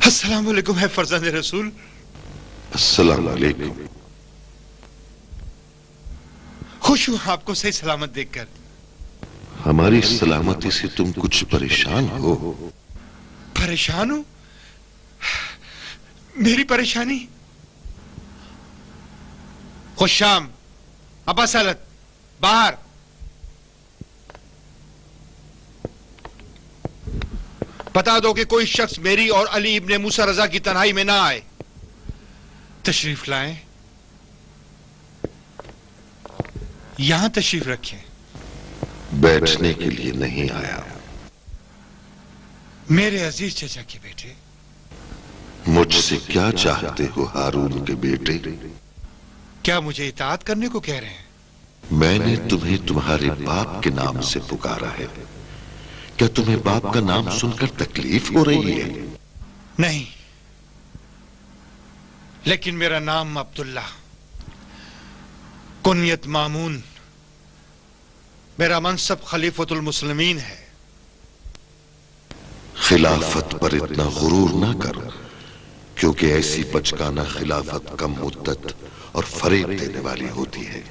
السلام علیکم ہے فرزند رسول. السلام علیکم. خوش ہوں آپ کو صحیح سلامت دیکھ کر. ہماری سلامتی سے تم کچھ پریشان ہو؟ پریشان ہوں؟ میری پریشانی؟ خوش شام. ابا سالت باہر. بتا دو کہ کوئی شخص میری اور علی ابن موسیٰ رضا کی تنہائی میں نہ آئے. تشریف لائیں. یہاں تشریف رکھیں. بیٹھنے کے لیے نہیں آیا. میرے عزیز چچا کے بیٹے. مجھ سے کیا چاہتے ہو ہارون کے بیٹے؟ کیا مجھے اطاعت کرنے کو کہہ رہے ہیں؟ میں نے تمہیں تمہارے باپ کے نام سے پکارا ہے. کیا تمہیں باپ کا نام سن کر تکلیف ہو رہی ہے؟ نہیں، لیکن میرا نام عبداللہ، کنیت مامون، میرا منصب خلیفۃ المسلمین ہے. خلافت پر اتنا غرور نہ کر، کیونکہ ایسی بچکانہ خلافت کم مدت اور فریب دینے والی ہوتی ہے.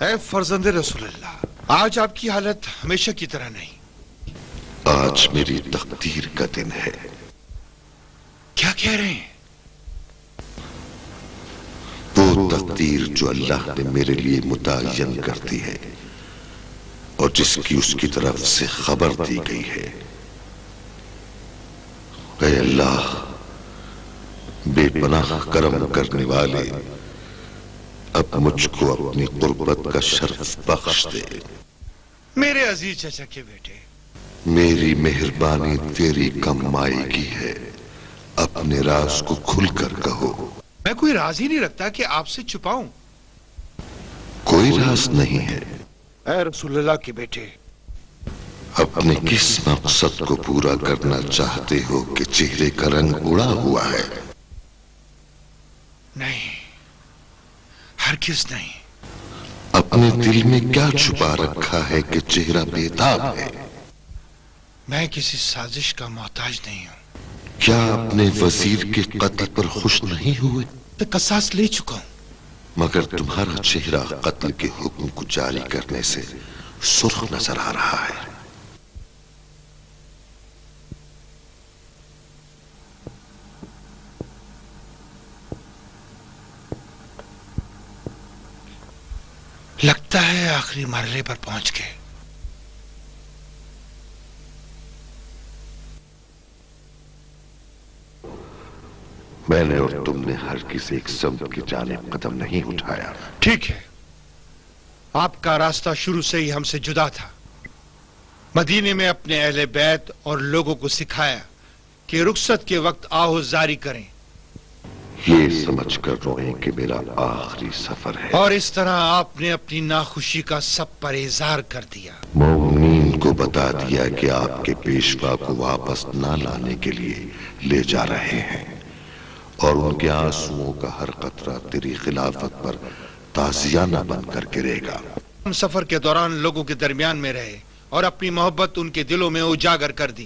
اے فرزند رسول اللہ، آج آپ کی حالت ہمیشہ کی طرح نہیں. آج میری تقدیر کا دن ہے. کیا کہہ رہے ہیں؟ وہ تقدیر جو اللہ نے میرے لیے متعین کر دی ہے اور جس کی اس کی طرف سے خبر دی گئی ہے. اے اللہ، بے پناہ کرم کرنے والے، اب مجھ کو اپنی قربت کا شرف بخش دے. میرے عزیز چچا کے بیٹے، میری مہربانی تیری کم آئے گی ہے. اپنے راز کو کھل کر کہو. میں کوئی راز ہی نہیں رکھتا کہ آپ سے چھپاؤں. کوئی راز نہیں ہے. اے رسول اللہ کے بیٹے، اپنے کس مقصد کو پورا کرنا چاہتے ہو کہ چہرے کا رنگ اڑا ہوا ہے؟ نہیں، ہرگز نہیں. اپنے دل میں کیا چھپا رکھا ہے کہ چہرہ بیتاب ہے؟ میں کسی سازش کا محتاج نہیں ہوں. کیا اپنے وزیر کے قتل پر خوش نہیں ہوئے؟ میں قصاص لے چکا ہوں. مگر تمہارا چہرہ قتل کے حکم کو جاری کرنے سے سرخ نظر آ رہا ہے. لگتا ہے آخری مرحلے پر پہنچ گئے. میں نے اور تم نے ہر کسی ایک سمت کی جانب قدم نہیں اٹھایا. ٹھیک ہے، آپ کا راستہ شروع سے ہی ہم سے جدا تھا. مدینے میں اپنے اہل بیت اور لوگوں کو سکھایا کہ رخصت کے وقت آہو جاری کریں، یہ سمجھ کر روئیں کہ میرا آخری سفر ہے. اور اس طرح آپ نے اپنی ناخوشی کا سب پر اظہار کر دیا. مومنین کو بتا دیا کہ آپ کے پیشوا کو واپس نہ لانے کے لیے لے جا رہے ہیں، اور ان کے آنسوؤں کا ہر قطرہ تیری خلافت پر تازیانہ بن کر گرے گا. ہم سفر کے دوران لوگوں کے درمیان میں رہے اور اپنی محبت ان کے دلوں میں اجاگر کر دی.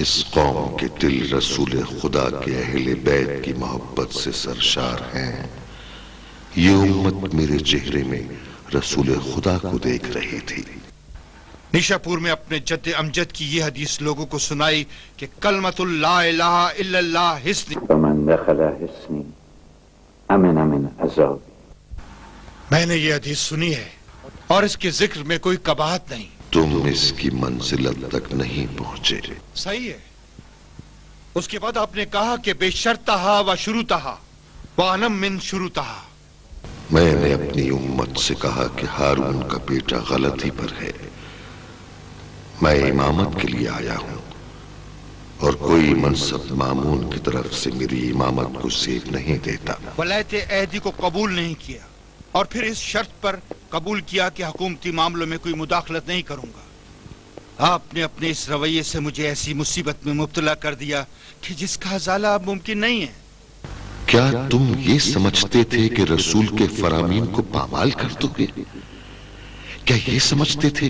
اس قوم کے دل رسول خدا کے اہل بیت کی محبت سے سرشار ہیں. یہ امت میرے چہرے میں رسول خدا کو دیکھ رہی تھی. نیشا پور میں اپنے جد امجد کی یہ حدیث لوگوں کو سنائی کہ کلمۃ لا الہ الا اللہ حصنی فمن دخل حصنی امن من عذاب. میں نے یہ حدیث سنی ہے اور اس کے ذکر میں کوئی قباحت نہیں. تم اس کی منزلت تک نہیں پہنچے. صحیح ہے. اس کے بعد آپ نے کہا کہ بے شرطہا و شروطہا وانم من شروطہا. میں نے اپنی امت سے کہا کہ ہارون کا بیٹا غلطی پر ہے. میں امامت کے لیے آیا ہوں اور کوئی منصب مامون کی طرف سے میری امامت کو زیب نہیں دیتا. ولایت عہدی کو قبول نہیں کیا اور پھر اس شرط پر قبول کیا کہ حکومتی معاملوں میں کوئی مداخلت نہیں کروں گا. آپ نے اپنے اس رویے سے مجھے ایسی مصیبت میں مبتلا کر دیا کہ جس کا ازالہ اب ممکن نہیں ہے. کیا تم یہ سمجھتے تھے کہ رسول کے فرامین کو پامال کر دو گے؟ کیا یہ سمجھتے تھے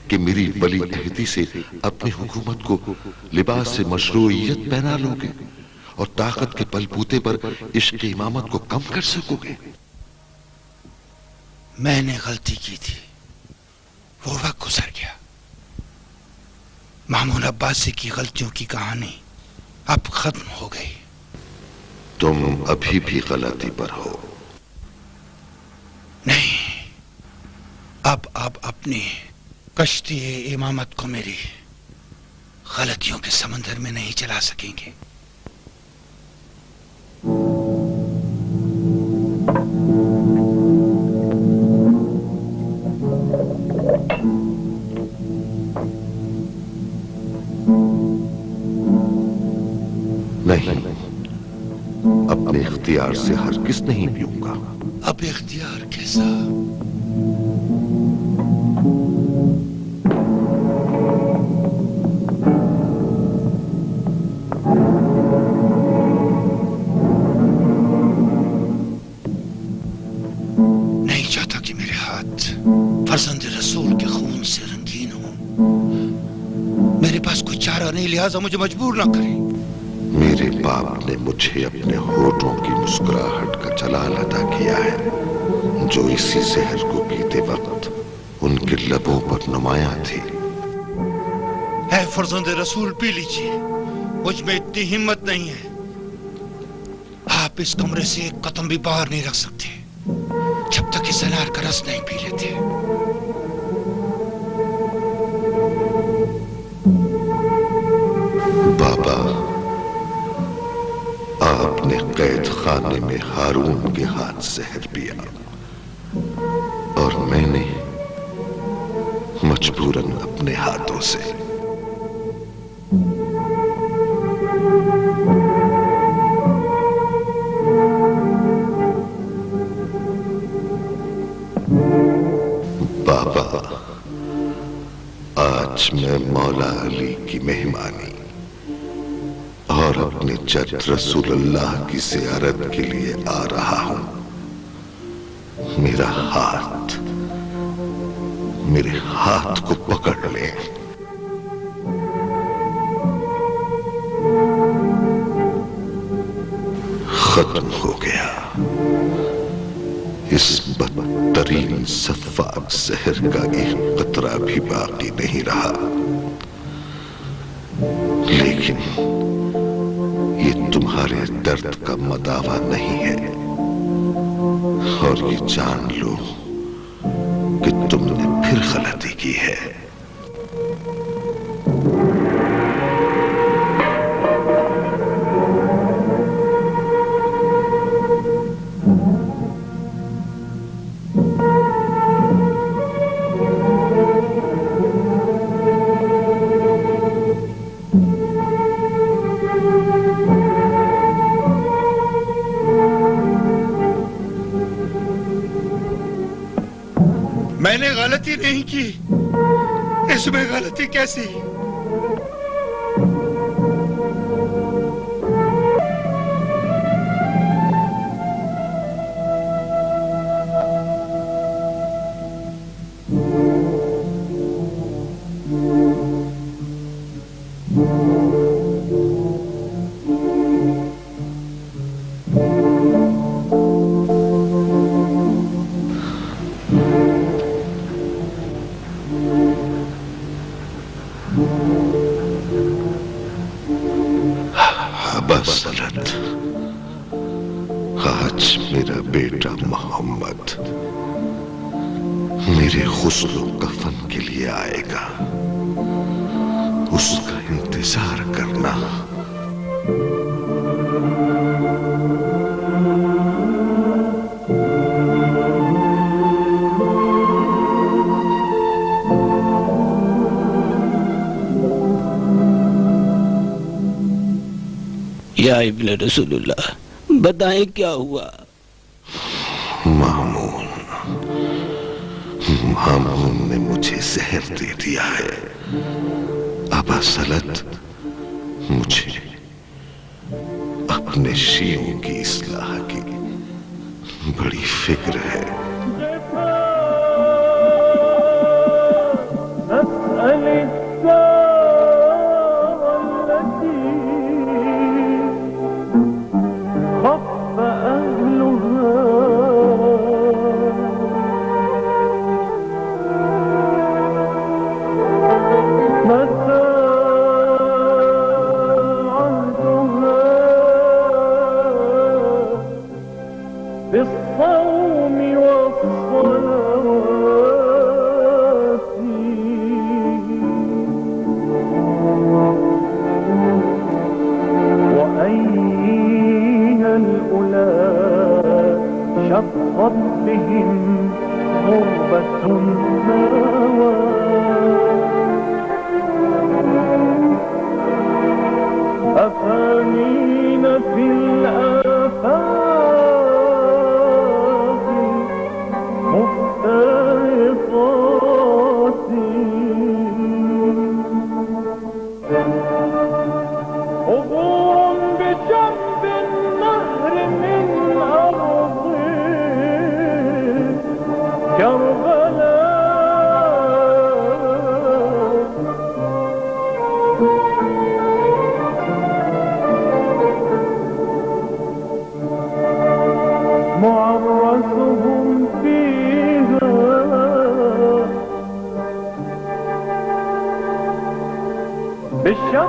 کہ میری ولی عہدی سے اپنی حکومت کو لباس سے مشروعیت پہنا لو گے اور طاقت کے بل بوتے پر عشق امامت کو کم کر سکو گے؟ میں نے غلطی کی تھی، وہ وقت گزر گیا۔ مامون عباسی کی غلطیوں کی کہانی اب ختم ہو گئی۔ تم ابھی بھی غلطی پر ہو۔ نہیں، اب آپ اپنی کشتی امامت کو میری غلطیوں کے سمندر میں نہیں چلا سکیں گے۔ نہیں، اپنے اختیار سے ہرگز نہیں پیوں گا۔ اب اختیار کیسا؟ نہیں چاہتا کہ میرے ہاتھ فرزند رسول کے خون سے رنگین ہوں۔ میرے پاس کوئی چارہ نہیں، لہٰذا مجھے مجبور نہ کریں۔ میرے باپ نے مجھے اپنے ہونٹوں کی مسکراہٹ کا جلال عطا کیا ہے جو اسی زہر کو پیتے وقت ان کے لبوں پر نمایاں تھی۔ اے فرزند رسول، پی لیجیے، مجھ میں اتنی ہمت نہیں ہے۔ آپ اس کمرے سے ایک قدم بھی باہر نہیں رکھ سکتے جب تک اس انار کا رس نہیں پی لیتے۔ بابا، آپ نے قید خانے میں ہارون کے ہاتھ زہر پیا اور میں نے مجبوراً اپنے ہاتھوں سے۔ بابا، آج میں مولا علی کی مہمانی اور اپنے جد رسول اللہ کی زیارت کے لیے آ رہا ہوں۔ میرا ہاتھ، میرے ہاتھ کو پکڑ لیں۔ ختم ہو گیا، اس بدترین سفاک زہر کا ایک قطرہ بھی باقی نہیں رہا۔ لیکن یہ تمہارے درد کا مداوا نہیں ہے، اور یہ جان لو کہ تم نے پھر غلطی کی ہے۔ میں نے غلطی نہیں کی، اس میں غلطی کیسی؟ بسلت، آج میرا بیٹا محمد میرے غسل و کفن کے لیے آئے گا، اس کا انتظار کرنا۔ یا ابن رسول اللہ، بتائیں کیا ہوا؟ مامون نے مجھے زہر دے دیا ہے۔ ابا سلط، مجھے اپنے شیعوں کی اصلاح کی بڑی فکر ہے۔ ربهم غربة مأوى أفانين في الآفاق مفترقات عبور بجنب النهر من أرض كربلاء معرسهم فيها بشق